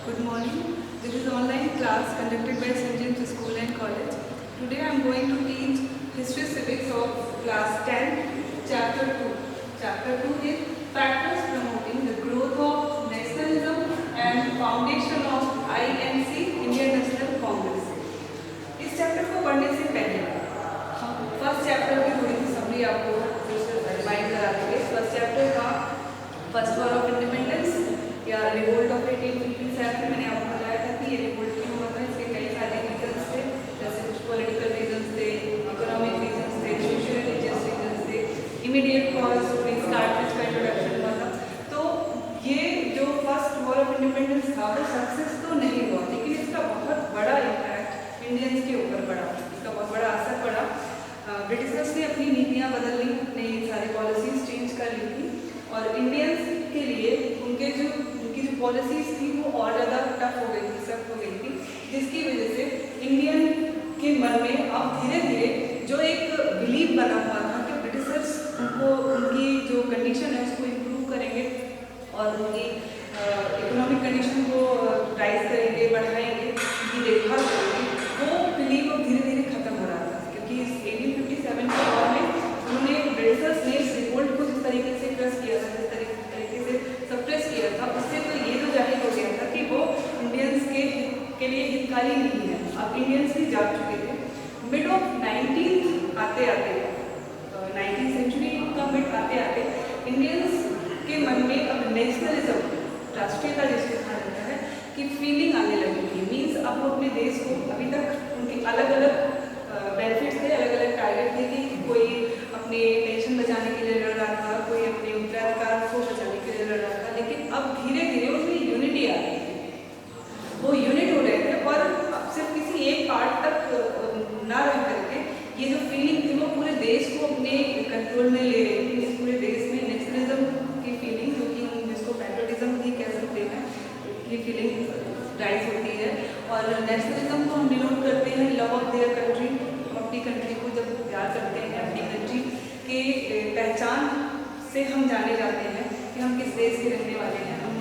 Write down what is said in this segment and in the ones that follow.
Good morning. This is online class conducted by St. James School and College. Today I am going to teach History Civics of class 10, chapter 2. Chapter 2 is Factors Promoting the Growth of Nationalism and Foundation of INC, Indian National Congress. इस chapter को पढ़ने से पहले हम first chapter की थोड़ी सी summary आपको remind करा देंगे. फर्स्ट चैप्टर का फर्स्ट वॉर ऑफ इंडिपेंडेंस या रिवोल्ट ऑफ 1857. मैंने आपको बताया था कि ये रिवोल्ट क्यों हुआ था. इसके कई सारे रीजन्स थे, जैसे कुछ पॉलिटिकल रीजन्स थे, इकोनॉमिक रीजन्स थे, सोशल रिलीजियस रीजन्स थे. इमीडिएट कॉज स्टार्ट इसका इंट्रोडक्शन हुआ था. तो ये जो फर्स्ट वॉर ऑफ इंडिपेंडेंस था वो सक्सेस तो नहीं हुआ, लेकिन इसका बहुत बड़ा इम्पैक्ट इंडियंस के ऊपर पड़ा. इसका बहुत बड़ा असर पड़ा. ब्रिटिशर्स ने अपनी नीतियाँ बदल ली, अपनी सारी पॉलिसीज चेंज कर ली थी और इंडियंस के लिए उनकी जो पॉलिसीज थी वो और ज़्यादा टफ हो गई थी, सख्त हो गई थी, जिसकी वजह से इंडियन के मन में अब धीरे धीरे जो एक बिलीव बना हुआ था कि ब्रिटिशर्स उनको उनकी जो कंडीशन है उसको इम्प्रूव करेंगे और उनकी इकोनॉमिक कंडीशन को राइज करेंगे, बढ़ाएंगे, उनकी देखभाल करेंगे, वो बिलीव अब धीरे धीरे खत्म हो रहा था. क्योंकि इस 1857 के दौर में उन्होंने ब्रिटिशर्स ने इस रिवोल्ट को जिस तरीके से क्रश किया था, जिस तरीके से सप्रेस किया था, उससे तो ये तो जाहिर हो गया था कि वो इंडियंस के लिए हितकारी नहीं है. अब इंडियंस भी जाग चुके थे. मिड ऑफ 19th आते आते 19th सेंचुरी का मिड आते आते इंडियंस के मन में अब नेशनलिज्म, राष्ट्रीयता जिसको कहा जाता है, कि फीलिंग आने लगी थी. मीन्स अब वो अपने देश को, अभी तक उनके अलग अलग बेनिफिट्स थे, अलग अलग टारगेट थे कि कोई अपने नेशन बचाने के लिए लड़ रहा था, कोई अपने उत्तराधिकार को बचाने के लिए लड़ रहा था, लेकिन अब धीरे धीरे उसमें यूनिटी आ रही थी. वो यूनिट हो रहे थे और अब सिर्फ किसी एक पार्ट तक ना रह करके ये जो फीलिंग थी वो पूरे देश को अपने कंट्रोल में ले रही थी. इस पूरे देश में नेशनलिज्म की फीलिंग, जो कि हम जिसको पैट्रियटिज्म भी कह सकते हैं, ये फीलिंग राइज होती है. और नेशनलिज्म को हम डिनोट करते हैं लव ऑफ देयर कंट्री. अपनी कंट्री को जब प्यार करते हैं, अपनी कंट्री के पहचान से हम जाने जाते हैं कि हम किस देश के रहने वाले हैं. हम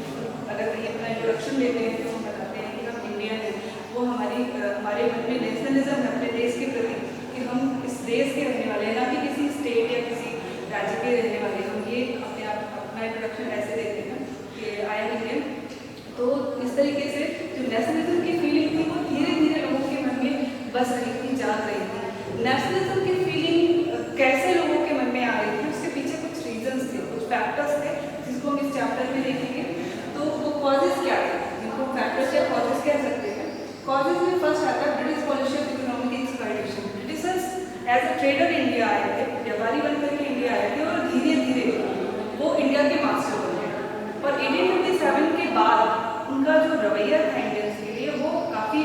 अगर कहीं अपना इंट्रोडक्शन देते हैं तो हम बताते हैं कि हम इंडियन हैं. वो हमारे मन में नेशनलिज्म है अपने देश के प्रति कि हम इस देश के रहने वाले हैं, ना कि किसी स्टेट या किसी राज्य के रहने वाले हैं. हम ये अपना इंट्रोडक्शन ऐसे देते हैं कि आई एम इंडियन. तो इस तरीके से जो नेशनलिज्म की फीलिंग थी वो धीरे धीरे लोगों के मन में बस रही थी, जाग रही थी. नेशनलिज्म की फीलिंग कैसे लोगों के मन में आ रही थी, उसके पीछे कुछ रीजंस थे, कुछ फैक्टर्स थे, जिसको हम इस चैप्टर में देखेंगे. तो वो कॉजेज क्या थे, जिनको फैक्टर्स या कॉजेज कह सकते हैं. कॉजेज में फर्स्ट आता है British policy of economic exploitation. Britishers as a trader India आए थे, व्यापारी बनकर के इंडिया आए थे और धीरे धीरे वो इंडिया के मास्टर बन गए. और 1857 के बाद उनका जो रवैया था इंडियंस के लिए वो काफ़ी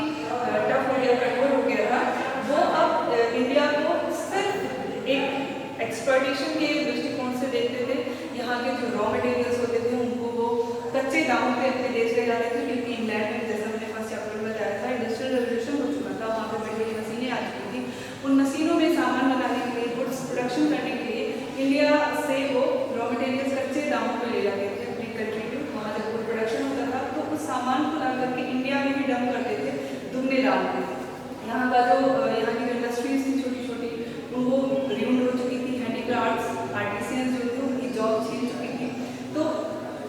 टफ हो गया, कठोर हो गया था. वो अब इंडिया को सिर्फ एक एक्सप्लॉयटेशन के दृष्टिकोण से देखते थे. यहाँ के जो रॉ मटेरियल्स होते थे उनको वो कच्चे दामों पे अपने देश ले जाते थे, क्योंकि इंग्लैंड में, जैसा मैंने फर्स्ट चैप्टर में बताया था, इंडस्ट्रियल रेवोल्यूशन हो चुका था. वहाँ पर बड़ी बड़ी मशीनें आ चुकी थी. उन मशीनों में सामान बनाने के लिए, गुड्स प्रोडक्शन करने के लिए इंडिया से वो रॉ मटेरियल्स कच्चे दामों पर ले जाते थे अपनी कंट्री में. वहाँ जब गुड प्रोडक्शन होता था तो उस सामान को ला करके इंडिया में भी डंप करते थे दुगने दाम में. यहाँ की जो इंडस्ट्रीज थी छोटी छोटी, उनको रियूंड हो चुकी थी. हैंडीक्राफ्ट्स, आर्टिसियंस जो थे उनकी जॉब छीन चुकी थी. तो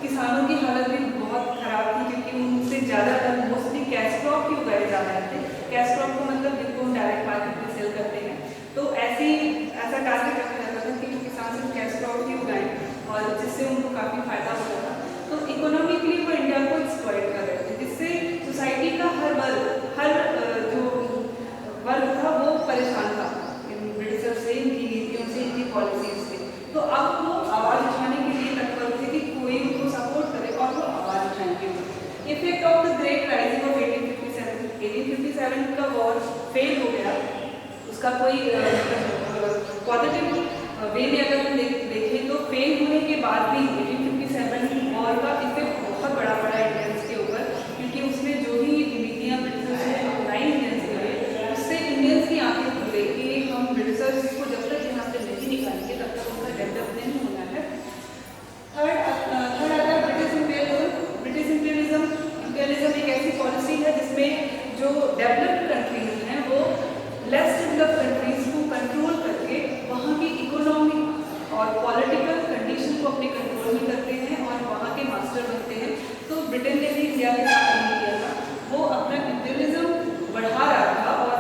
किसानों की हालत भी बहुत ख़राब थी, क्योंकि उनसे ज़्यादातर मोस्टली कैश क्रॉप ही उगाए जा रहे थे. कैश क्रॉप को मतलब जिनको हम डायरेक्ट मार्केट में सेल करते हैं. तो ऐसा टारगेट रखा जाता था कि जो किसान सिर्फ कैश क्रॉप ही उगाएं और जिससे उनको काफ़ी फायदा होता था. तो इकोनॉमिकली वो इंडिया को एक्सप्लॉइट कर रहे थे, जिससे सोसाइटी का हर जो वर्ग था वो परेशान था ब्रिटिशर से, इनकी नीतियों से, इनकी पॉलिसीज से. तो अब वो आवाज़ उठाने के लिए तत्पर थे कि कोई उनको सपोर्ट करे और वो आवाज़ उठाएंगे. Effect of the great rising of 1857 का वॉर फेल हो गया. उसका कोई पॉजिटिव वे में अगर हम देखें तो फेल होने के बाद भी 1857 वॉर का इफेक्ट बहुत बड़ा पड़ा इंडियंस के ऊपर, क्योंकि उसमें जो भी नीतियाँ ब्रिटिशर्स ने अपनाई इंडियंस के लिए, उससे इंडियंस की आंखें खुल गई कि हम ब्रिटिशर्स को जब तक यहाँ से नहीं निकालेंगे तब तक उनका डेवलप नहीं होना है. थर्ड आता है ब्रिटिश इंपीरियलिज्म. ब्रिटिश इंपीरियलिज्म एक ऐसी जो डेवलप्ड कंट्रीज हैं वो लेस डेवलप्ड कंट्रीज को कंट्रोल करके वहाँ की इकोनॉमी और पॉलिटिकल कंडीशन को अपने कंट्रोल में करते हैं और वहाँ के मास्टर बनते हैं। तो ब्रिटेन ने भी इंडिया के साथ नहीं किया था, वो अपना इंपीरियलिज्म बढ़ा रहा था और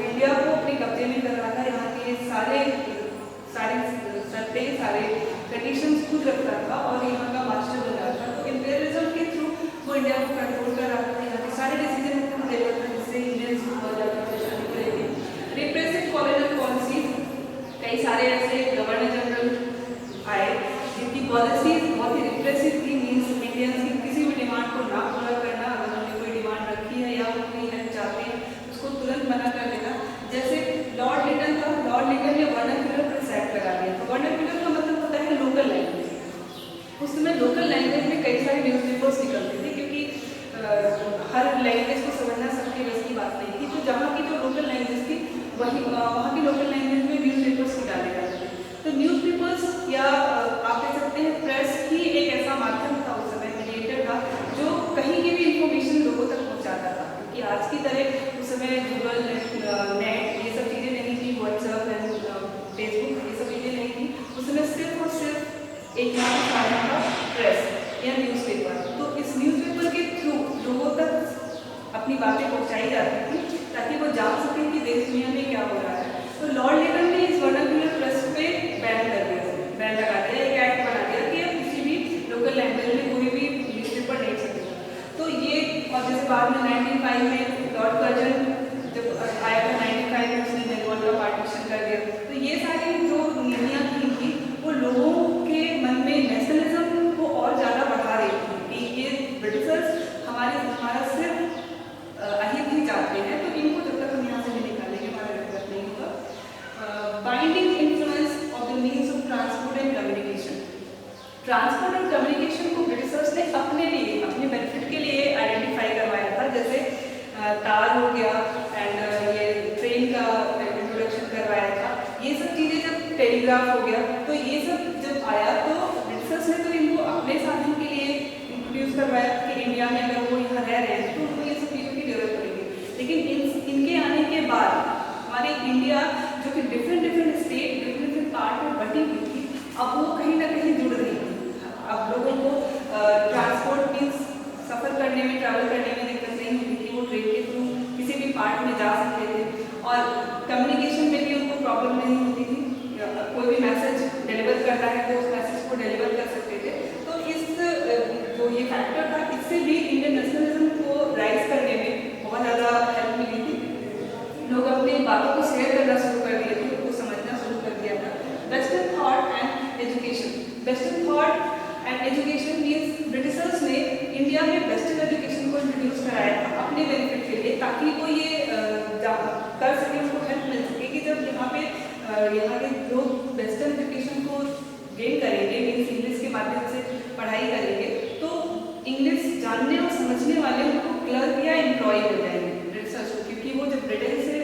इंडिया को अपने कब्जे में कर रहा था। यहाँ के सारे शर्तें, सारे कंडीशंस खुद रखता था और यहाँ का मास्टर बन रहा था। तो इंपीरियलिज्म के थ्रू वो इंडिया को कंट्रोल कर रहा था, यहाँ के सारे डिसीजन खुद ले रहा था, जिससे इंडियंस को बहुत ज़्यादा परेशानी करेगी। रिप्रेसिव कॉलोनियल पॉलिसी, कई सारे ऐसे गवर्नर जनरल आए जिनकी पॉलिसीज बहुत ही रिप्रेसिव थी। मीन्स इंडियंस की किसी भी डिमांड को ना पूरा करना, अगर उन्होंने कोई डिमांड रखी है या वो कोई हेल्प चाहते हैं उसको तुरंत मना कर देना। जैसे लॉर्ड लिटन था, लॉर्ड लिटन ने वर्नाक्युलर प्रेस एक्ट लगा दिया। तो वर्नाक्युलर का मतलब होता है लोकल लैंग्वेज। उस समय लोकल लैंग्वेज में कई सारे न्यूज़पेपर्स निकलते थे, क्योंकि हर लैंग्वेज को समझना सबके बस की बात नहीं थी। तो जहाँ की जो लोकल लैंग्वेज थी वही वहाँ की लोकल लैंग्वेज में न्यूज़पेपर्स निकाले जाते थे। तो न्यूज़पेपर्स या आप कह सकते हैं प्रेस ही एक ऐसा माध्यम था उस समय, मीडिएटर था, जो कहीं की भी इंफॉर्मेशन लोगों तक पहुँचाता था। क्योंकि आज की तरह उस समय गूगल, नेट, ये सब चीज़ें नहीं थी, व्हाट्सएप एंड फेसबुक, ये सब चीज़ें नहीं थी। उस समय सिर्फ और सिर्फ एक नाम साधन था, प्रेस या न्यूज़पेपर। तो इस न्यूज़पेपर के थ्रू लोगों तक अपनी बातें पहुँचाई जाती थी ताकि वो जान सकें कि देश दुनिया में क्या हो रहा है। तो लॉर्ड लिटन ने इस वर्नाक्युलर प्रेस पे बैन कर दिया, बैन लगा दिया, एक एक्ट बना दिया कि अब किसी भी लोकल लैंग्वेज में कोई भी न्यूज़पेपर नहीं सकेगा। तो ये, और जैसे बाद में 1905 में लॉर्ड कर्जन जब आया था 1905 में, उसने बंगाल का पार्टीशन कर दिया। तो ये सारी जो नीतियाँ थी वो लोगों के मन में नेशनलिज्म को और ज़्यादा बढ़ा रही थी कि ये ब्रिटिशर्स हमारा सिर्फ अहित ही चाहते हैं, तो इनको जब तक हम यहाँ से नहीं निकालेंगे हमारा दिक्कत नहीं होगा। Binding influence of the means of transport and communication. Transport और कम्युनिकेशन को ब्रिटिशर्स ने अपने लिए, अपने बेनिफिट के लिए आइडेंटिफाई करवाया था। जैसे तार हो गया एंड ये ट्रेन का इंट्रोडक्शन करवाया था। ये सब चीज़ें जब टेलीग्राफ हो गया, तो ये सब जब आया तो ब्रिटिशर्स ने तो इनको अपने साधन के लिए इंट्रोड्यूस करवाया कि इंडिया में अगर वो यहाँ रह रहे हैं तो उनको ये सब चीज़ों की जरूरत पड़ेगी। लेकिन इनके आने के बाद हमारी इंडिया, जो कि डिफरेंट स्टेट, डिफरेंट पार्ट में बटी हुई थी, अब वो कहीं ना कहीं जुड़ रही थी। अब लोगों को ट्रांसपोर्ट मीन्स सफ़र करने में, ट्रैवल करने में दिक्कत नहीं होती थी, वो ट्रेन के थ्रू किसी भी पार्ट में जा सकते थे और कम्युनिकेशन में भी उनको प्रॉब्लम नहीं होती थी। कोई भी मैसेज डिलीवर करना है तो उस मैसेज को डिलीवर कर सकते थे। तो इस जो ये फैक्टर था, इससे भी इंडियन नेशनलिज्म को राइज करने में बहुत ज़्यादा हेल्प मिली थी। लोग अपनी बातों को शेयर करना शुरू कर दिए थे, उनको समझना शुरू कर दिया था। Western thought and education. Western thought and education means Britishers ने इंडिया में वेस्टर्न एजुकेशन को इंट्रोड्यूस कराया था अपने बेनिफिट के लिए, ताकि वो ये कर सके, उनको हेल्प मिल सके कि जब यहाँ के लोग वेस्टर्न एजुकेशन को गेन करेंगे, मीन्स इंग्लिश के माध्यम से पढ़ाई करेंगे, तो इंग्लिश जानने और समझने वाले उनको क्लर्क या एम्प्लॉय हो जाएंगे ब्रिटिशर्स को। क्योंकि वो जब ब्रिटेन से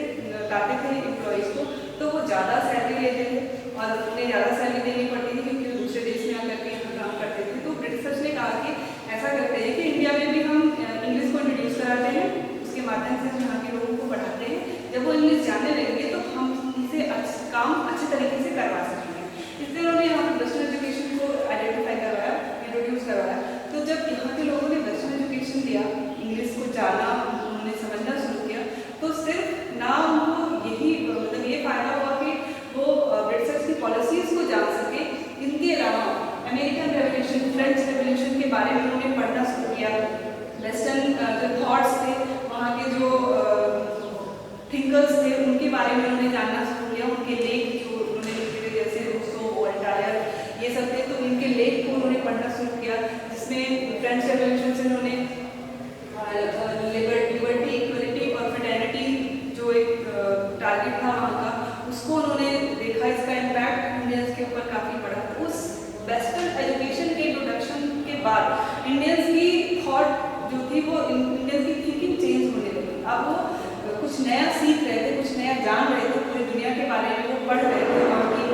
लाते थे एम्प्लॉयज़ को तो वो ज़्यादा सैलरी लेते थे और उन्हें ज़्यादा सैलरी देनी पड़ती थी क्योंकि वो दूसरे देश में आकर के यहाँ काम करते थे। तो ब्रिटिशर्स ने कहा कि ऐसा करते हैं कि इंडिया में भी हम इंग्लिश को इंट्रोड्यूस कराते हैं, उसके माध्यम से यहाँ के लोगों को पढ़ाते हैं। जब वो इंग्लिश जानने लगेंगे तो हम इनसे काम अच्छे तरीके से करवा सकेंगे। इसलिए उन्होंने यहाँ पर वेस्टर्न एजुकेशन को आइडेंटिफाई करवाया, इंट्रोड्यूस करवाया। तो जब यहाँ के लोगों ने वेस्टर्न एजुकेशन दिया, इंग्लिश को जाना, उन्होंने समझना शुरू किया, तो सिर्फ ना उनको यही मतलब ये फायदा हुआ कि वो ब्रिटिशर्स की पॉलिसीज़ को जान सके, इनके अलावा अमेरिकन रेवोल्यूशन, फ्रेंच रेवोल्यूशन के बारे में उन्होंने पढ़ना शुरू किया। वेस्टर्न जो थॉट्स थे, वहाँ के जो थिंकर्स थे, उनके बारे में उन्होंने जानना शुरू किया। उनके लेख जो उन्होंने लिखे थे, जैसे रूसो, वोल्टायर, ये सब थे, तो इनके लेख को उन्होंने पढ़ना शुरू किया, जिसमें फ्रेंच रेवोल्यूशन से उन्होंने लिबर्टी, इक्वलिटी और फ्रेटर्निटी जो एक टारगेट था वहाँ का, उसको उन्होंने देखा। इसका इम्पैक्ट इंडियंस के ऊपर काफ़ी पड़ा। उस वेस्टर्न एजुकेशन के इंट्रोडक्शन के बाद इंडियंस की थॉट जो थी, वो इंडियंस की थिंकिंग चेंज होने लगी। अब वो कुछ नया सीख रहे थे, कुछ नया जान रहे थे, पूरी दुनिया के बारे में वो पढ़ रहे थे, वहाँ की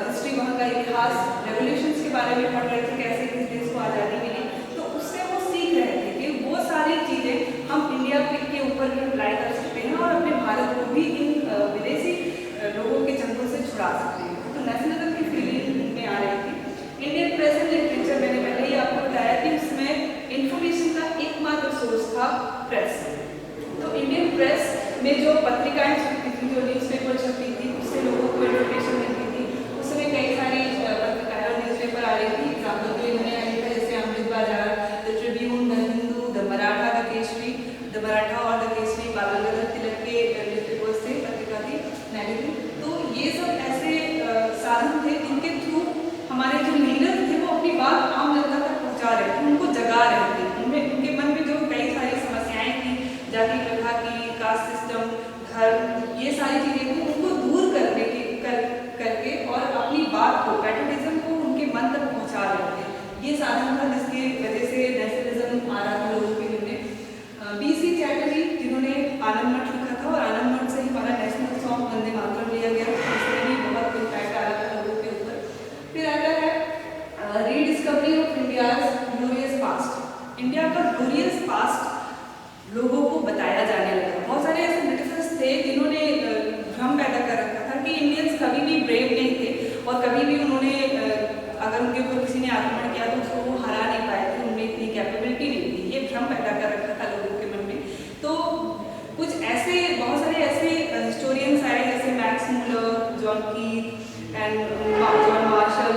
हिस्ट्री, वहाँ का इतिहास, रेवोल्यूशंस के बारे में पढ़ रहे थे, कैसे किस देश को आज़ादी मिली। तो उससे वो सीख रहे थे कि वो सारी चीज़ें हम इंडिया के ऊपर भी अप्लाई कर था प्रेस। तो इंडियन प्रेस में जो पत्रिकाएं छपती थी, जो न्यूज़पेपर छपती थी, उससे लोगों को इन्फॉर्मेशन मिलती थी। उस समय कई सारी पत्रिकाएं और न्यूज़पेपर आ रही थी। एग्जाम्पल के लिए मैंने लिखा जैसे अमृत बाजार, the Tribune, the Hindu, the Maratha, the Kesari, the Maratha और द केसरी बाल गंगाधर तिलक के न्यूज़पेपर्स थे, पत्रिका थी, मैगजीन। तो ये सब ऐसे साधन थे जिनके थ्रू हमारे जो लीडर थे वो अपनी बात आम जनता तक पहुँचा रहे थे, उनको जगा रहे थे। उनके मन में जो कई सारी समस्याएं थी, जाति प्रथा की, कास्ट सिस्टम, धर्म, ये सारी चीज़ें थी, उनको दूर करके और अपनी बात को, पैट्रियटिज्म को उनके मन तक पहुंचा रहे थे। ये साधन था जिसकी वजह से नेशनलिज्म आ रहा था लोगों के मन में। B.C. चैटर्जी जिन्होंने आनंद मठ लिखा था और आनंद मठ से हमारा नेशनल सॉन्ग वंदे मातरम लिया गया, इसमें भी बहुत इम्पैक्ट आ रहा था लोगों के ऊपर। फिर आता है rediscovery of India's glorious past. India का ग्लोरियस पास्ट लोगों को बताया जाने लगा। बहुत सारे ऐसे ब्रिटिशर्स थे जिन्होंने भ्रम पैदा कर रखा था कि इंडियंस कभी भी ब्रेव नहीं थे और कभी भी उन्होंने अगर उनके ऊपर किसी ने आक्रमण किया तो उसको वो हरा नहीं पाए थे, उनमें इतनी कैपेबिलिटी नहीं थी। ये भ्रम पैदा कर रखा था लोगों के मन में। तो कुछ ऐसे बहुत सारे ऐसे हिस्टोरियंस आए जैसे Max Muller, John Keith and John Marshall,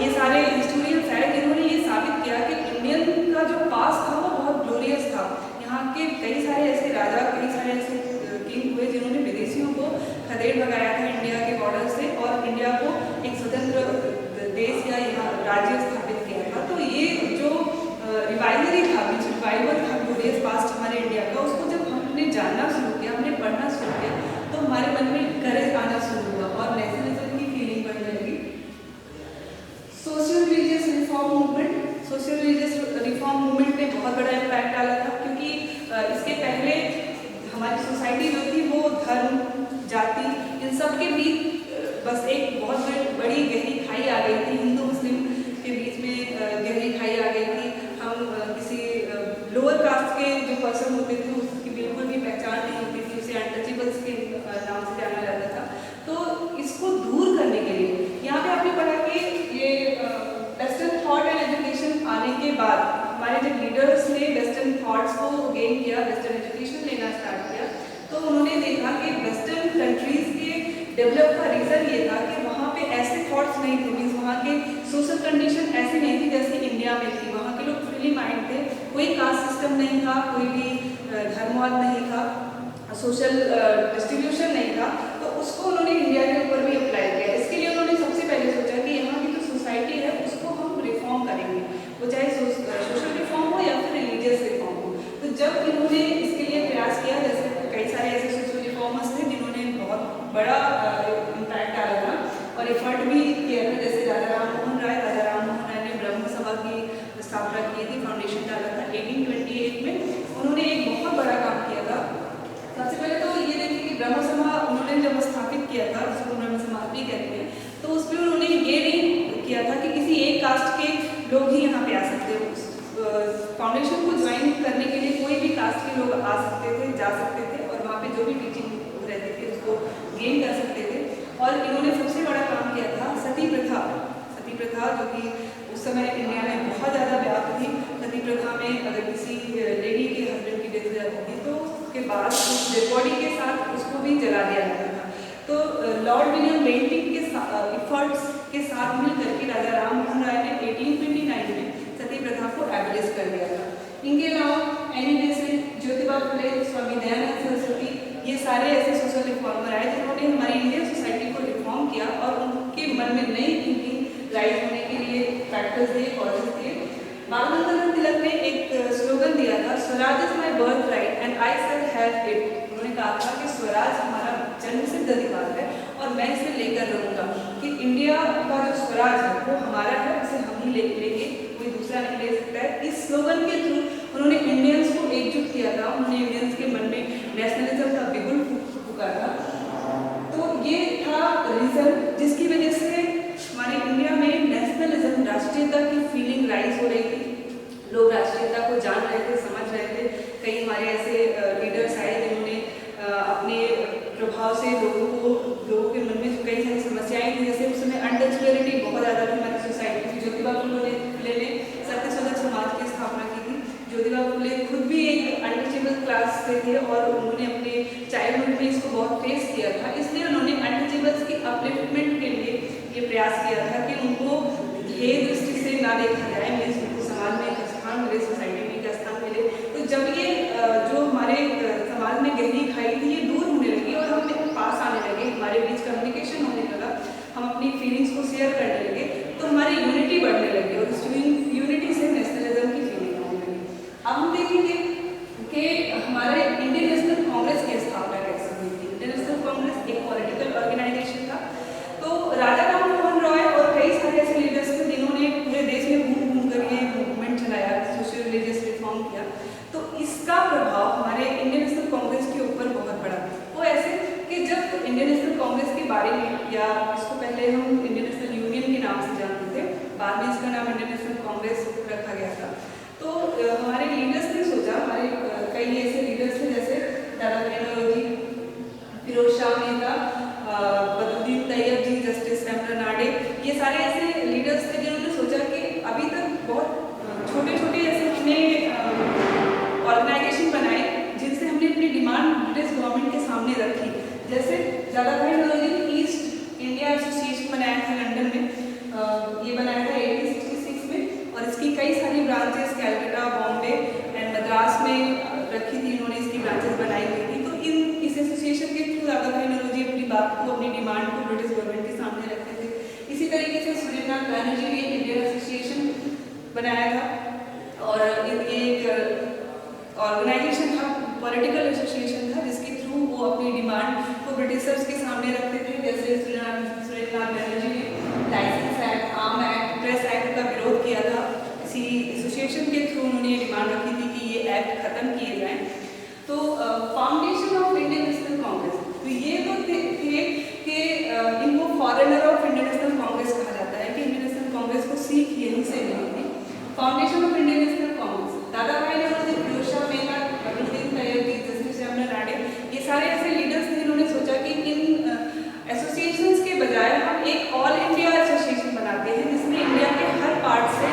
ये सारे हिस्टोरियंस आए जिन्होंने ये साबित किया कि इंडियन का जो पास्ट था वो बहुत ग्लोरियस था। यहाँ के कई सारे ऐसे राजा, कई सारे ऐसे किंग हुए जिन्होंने विदेशियों को खदेड़ भगाया था इंडिया के बॉर्डर से और इंडिया को एक स्वतंत्र देश या यहाँ राज्य स्थापित किया था। तो ये जो रिवाइवरी था, रिवाइवल था ग्लोरियस पास्ट हमारे इंडिया का, उसको जब हमने जानना शुरू किया, हमने पढ़ना शुरू किया, तो हमारे मन में करेज आना शुरू हुआ और नेशनलिज्म की फीलिंग बढ़ने लगी। Social religious reform movement, social religious reform movement ने बहुत बड़ा इम्पैक्ट डाला था, क्योंकि इसके पहले हमारी सोसाइटी जो थी वो धर्म, जाति, इन सब के बीच बस एक बहुत बड़ी गहरी खाई आ गई थी। हिंदू मुस्लिम के बीच में गहरी खाई आ गई थी। हम किसी लोअर कास्ट के जो पर्सन होते थे उसकी बिल्कुल भी पहचान नहीं होती थी, उसे अनटचेबल्स के नाम से जाना जाता था। तो इसको दूर करने के लिए यहाँ पे आपने पढ़ा कि ये वेस्टर्न थॉट एंड एजुकेशन आने के बाद हमारे जब लीडर्स ने वेस्टर्न थॉट्स को गेन किया, वेस्टर्न एजुकेशन लेना स्टार्ट किया, तो उन्होंने देखा कि वेस्टर्न कंट्रीज के डेवलप का रीज़न ये था कि वहाँ पे ऐसे थॉट्स नहीं थे, मीन्स वहाँ के सोशल कंडीशन ऐसी नहीं थी जैसे इंडिया में थी। वहाँ के लोग फ्रीली माइंड थे, कोई कास्ट सिस्टम नहीं था, कोई भी धर्मवाद नहीं था, सोशल डिस्ट्रीब्यूशन नहीं था। तो उसको उन्होंने इंडिया के ऊपर भी अप्लाई किया। इसके लिए उन्होंने सबसे पहले सोचा कि यहाँ की जो सोसाइटी है उसको हम रिफॉर्म करेंगे, वो चाहे सोशल रिफॉर्म हो या फिर रिलीजियस रिफॉर्म हो। तो जब इन्होंने इसके लिए प्रयास किया, जैसे कई सारे ऐसे सोशल रिफॉर्मर्स थे जिन्होंने बहुत बड़ा इम्पैक्ट डाला था और एफर्ट भी किया था, जैसे राजा राम मोहन राय ने ब्रह्म सभा की स्थापना की थी, फाउंडेशन डाला था 1828 में। उन्होंने एक बहुत बड़ा काम किया था। सबसे पहले तो ये देखिए कि ब्रह्म सभा उन्होंने जब स्थापित किया था, जिसको ब्रह्म समाज भी कहते हैं, तो उसमें उन्होंने ये नहीं किया था कि किसी एक कास्ट के लोग ही यहाँ पे आ सकते हो। फाउंडेशन को ज्वाइन करने के लिए कोई भी कास्ट के लोग आ सकते थे, जा सकते थे और वहाँ पे जो भी टीचिंग रहती थी उसको गेन कर सकते थे। और इन्होंने सबसे बड़ा काम किया था सती प्रथा जो कि उस समय इंडिया में बहुत ज़्यादा व्याप्त थी। सती प्रथा में अगर किसी लेडी के हस्बैंड की डेथ हो जाती थी तो उसके बाद उस डेड बॉडी के साथ उसको भी जला दिया जाता था। तो लॉर्ड विलियम बेंटिक के इफर्ट्स के साथ मिल करके राजा राम मोहन राय ने 1829 में सती प्रथा को एबलिश कर दिया था। इनके अलावा एनी बेसेंट, ज्योतिबा फुले, स्वामी दयानंद सरस्वती, ये सारे ऐसे सोशल रिफॉर्मर आए जिन्होंने हमारी इंडियन सोसाइटी को रिफॉर्म किया और उनके मन में नई थिंकिंग राइज होने के लिए फैक्टर्स दिए, कॉजेज दिए। बाल गंगाधर तिलक ने एक स्लोगन दिया था, Swaraj is my birth right and I shall have it. उन्होंने कहा था कि स्वराज हमारा जन्मसिद्ध अधिकार है और मैं इसे लेकर रहूँगा, कि इंडिया का जो स्वराज है वो हमारा है, उसे हम ही लेंगे, कोई दूसरा नहीं ले सकता है। इस स्लोगन के थ्रू उन्होंने इंडियंस को एकजुट किया था, उन्होंने इंडियंस के मन में नेशनलिज्म का बिगुल फूका था। तो ये था रीज़न जिसकी वजह से हमारे इंडिया में नेशनलिज्म, राष्ट्रीयता की फीलिंग राइज हो रही थी। लोग राष्ट्रीयता को जान रहे थे, समझ रहे थे। कई हमारे ऐसे लीडर्स आए जिन्होंने अपने प्रभाव से लोगों के मन में जो कई सारी समस्याएं थी, जैसे उस समय अनटचेबिलिटी बहुत ज़्यादा थी हमारी सोसाइटी में। ज्योतिबा फुले ने सत्यशोधक समाज की स्थापना की थी। ज्योतिबा फुले से थे और उन्होंने अपने चाइल्डहुड में इसको बहुत फेस किया था, इसलिए उन्होंने अनटचेबल्स की अपलिफ्टमेंट के लिए ये प्रयास किया था कि उनको हेय दृष्टि से ना देखा जाए, मीन्स उनको समाज में एक स्थान मिले, सोसाइटी में एक स्थान मिले। तो जब ये जो हमारे समाज में गहरी खाई थी ये दूर होने लगी और हम पास आने लगे, हमारे बीच कम्युनिकेशन होने लगा, हम अपनी फीलिंग्स को शेयर करने लगे, तो हमारी यूनिटी बढ़ने लगी और इस यूनिटी से नेशनलिज्म की फीलिंग आने लगी। अब हम देखेंगे कि हमारे इंडियन नेशनल कांग्रेस की स्थापना कैसे हुई थी। इंडियन नेशनल कांग्रेस एक पॉलिटिकल ऑर्गेनाइजेशन था। तो राजा राम मोहन रॉय और कई सारे ऐसे लीडर्स थे जिन्होंने पूरे देश में घूम घूम कर ये मूवमेंट चलाया, सोशल रिलीजियस रिफॉर्म किया। तो इसका प्रभाव हमारे इंडियन नेशनल कांग्रेस के ऊपर बहुत बड़ा। वो ऐसे कि जब इंडियन नेशनल कांग्रेस के बारे में, या इसको पहले हम इंडियन नेशनल यूनियन के नाम से जानते थे, बाद में इसका नाम इंडियन नेशनल कांग्रेस रखा गया था। तो हमारे लीडर्स ने सोचा, हमारे कई ऐसे लीडर्स थे जैसे दादा भाई नौरोजी, फिरोज शाह मेहता, बदरुद्दीन तैयब जी, जस्टिस एमरनाडे, ये सारे ऐसे लीडर्स थे जिन्होंने सोचा कि अभी तक बहुत छोटे छोटे ऐसे हमने ऑर्गेनाइजेशन बनाए जिनसे हमने अपनी डिमांड ब्रिटिश गवर्नमेंट के सामने रखी। जैसे दादा भाई नौरोजी ने ईस्ट इंडिया एसोसिएशन बनाया था लंदन में, ये बनाया था 1866 में, और इसकी कई सारी ब्रांचेस कैलकाटा, बॉम्बे एंड मद्रास में रखी थी, इन्होंने इसकी ब्रांचेस बनाई हुई थी। तो इस एसोसिएशन के थ्रू दादा भाई नौरोजी अपनी बात को, अपनी डिमांड को ब्रिटिश गवर्नमेंट के सामने रखते थे। इसी तरीके से सुरेंद्रनाथ बैनर्जी ने इंडियन एसोसिएशन बनाया था और ये एक ऑर्गेनाइजेशन था, पॉलिटिकल एसोसिएशन था, जिसके थ्रू वो अपनी डिमांड को ब्रिटिशर्स के सामने रखते थे। जैसे सुरेंद्रनाथ बैनर्जी ने licence act, arm act, press act का विरोध किया था। इसी एसोसिएशन के थ्रू उन्होंने डिमांड रखी थी कि ये एक्ट खत्म किए जाएं। तो foundation of Indian national Congress, तो ये तो थे कि इनको foreigner of Indian national Congress कहा जाता है कि इंडियन नेशनल कांग्रेस को सीख यहीं से मिली थी। Foundation of Indian national Congress, दादा भाई नौरोजी, फिरोज शाह मेहता, बदरुद्दीन तैयब जी, जस्टिस एमरनाडे, ये सारे ऐसे लीडर्स थे जिन्होंने सोचा कि इन एसोसिएशंस के बजाय हम एक ऑल इंडिया एसोसिएशन बनाते हैं जिसमें इंडिया के हर पार्ट से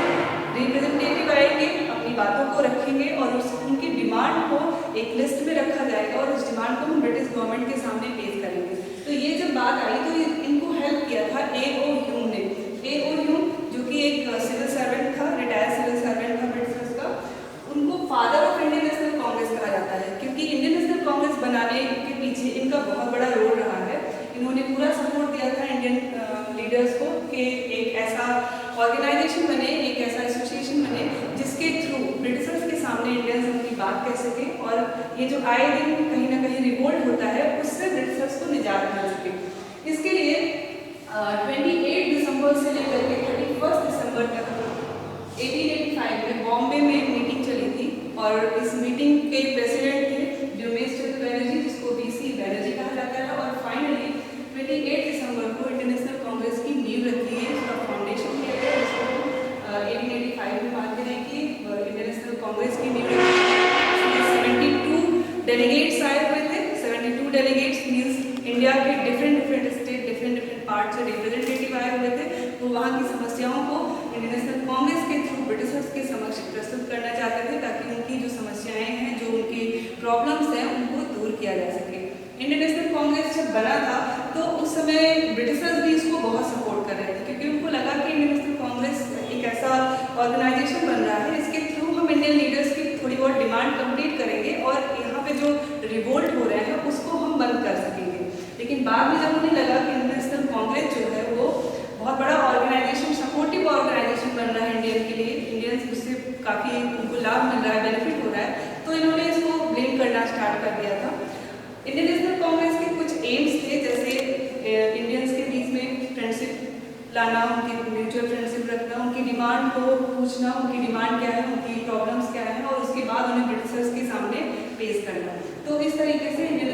रिप्रेजेंटेटिव आएंगे, अपनी बातों को रखेंगे और उनकी डिमांड को एक लिस्ट में रखा जाएगा और उस डिमांड को हम ब्रिटिश गवर्नमेंट के सामने पेश करेंगे। तो ये जब बात आई तो इनको हेल्प किया था A.O. ह्यूम ने। A.O. ह्यूम जो कि एक सिविल सर्वेंट था, रिटायर्ड सिविल सर्वेंट था ब्रिटिशर्स का, उनको father of Indian national Congress कहा जाता है क्योंकि इंडियन नेशनल कांग्रेस बनाने के पीछे इनका बहुत बड़ा रोल रहा है। इन्होंने पूरा सपोर्ट दिया था इंडियन लीडर्स को कि एक ऐसा ऑर्गेनाइजेशन बने, एक ऐसा एसोसिएशन बने जिसके थ्रू ब्रिटिशर्स के सामने इंडियंस अपनी बात कह सकें और ये जो आए दिन कहीं ना कहीं रिवोल्ट होता है उससे ब्रिटिशर्स को निजात मिल सके। इसके लिए 28 दिसंबर से लेकर के 31 दिसंबर तक 1885 में बॉम्बे में एक मीटिंग चली थी और इस मीटिंग के प्रेसिडेंट थे व्योमेश चंद्र बैनर्जी, जिसको BC बैनर्जी कहा जाता है। और फाइनली 28 दिसंबर को इंडियन नेशनल कांग्रेस की नींव रखी गई, उसका फाउंडेशन किया गया, जिसको 1885 में मानते हैं कि इंडियन नेशनल कांग्रेस की नींव रखी गई। 72 डेलीगेट्स आए हुए थे। 72 डेलीगेट्स मीन्स इंडिया के डिफरेंट स्टेट, डिफरेंट पार्ट से रिप्रेजेंटेटिव आए हुए थे। वो वहाँ की समस्याओं को इंडियन नेशनल कांग्रेस के थ्रू ब्रिटिशर्स के समक्ष प्रस्तुत करना चाहते थे ताकि उनकी जो समस्याएं हैं, जो उनकी प्रॉब्लम्स हैं, उनको दूर किया जा सके। इंडियन नेशनल कांग्रेस जब बना था तो उस समय ब्रिटिशर्स भी इसको बहुत सपोर्ट कर रहे थे क्योंकि उनको लगा कि इंडियन नेशनल कांग्रेस एक ऐसा ऑर्गेनाइजेशन बन रहा है जिसके थ्रू हम इंडियन लीडर्स की थोड़ी बहुत डिमांड कंप्लीट करेंगे और यहाँ पे जो रिवोल्ट हो रहे हैं उसको हम बंद कर सकेंगे। लेकिन बाद में जब उन्हें लगा कि इंडियन नेशनल कांग्रेस जो है वो बहुत बड़ा ऑर्गेनाइजेशन, सपोर्टिव ऑर्गेनाइजेशन बन रहा है इंडियन के लिए, इंडियंस उससे काफ़ी उनको लाभ मिल रहा है, बेनिफिट हो रहा है, तो इन्होंने इसको ब्लेम करना स्टार्ट कर दिया था। इंडियन नेशनल कांग्रेस के कुछ एम्स थे, जैसे इंडियंस के बीच में फ्रेंडशिप लाना, उनकी म्यूचुअल फ्रेंडशिप रखना, उनकी डिमांड को पूछना, उनकी डिमांड क्या है, उनकी प्रॉब्लम्स क्या है और उसके बाद उन्हें ब्रिटिशर्स के सामने पेश करना। तो इस तरीके से इंडियन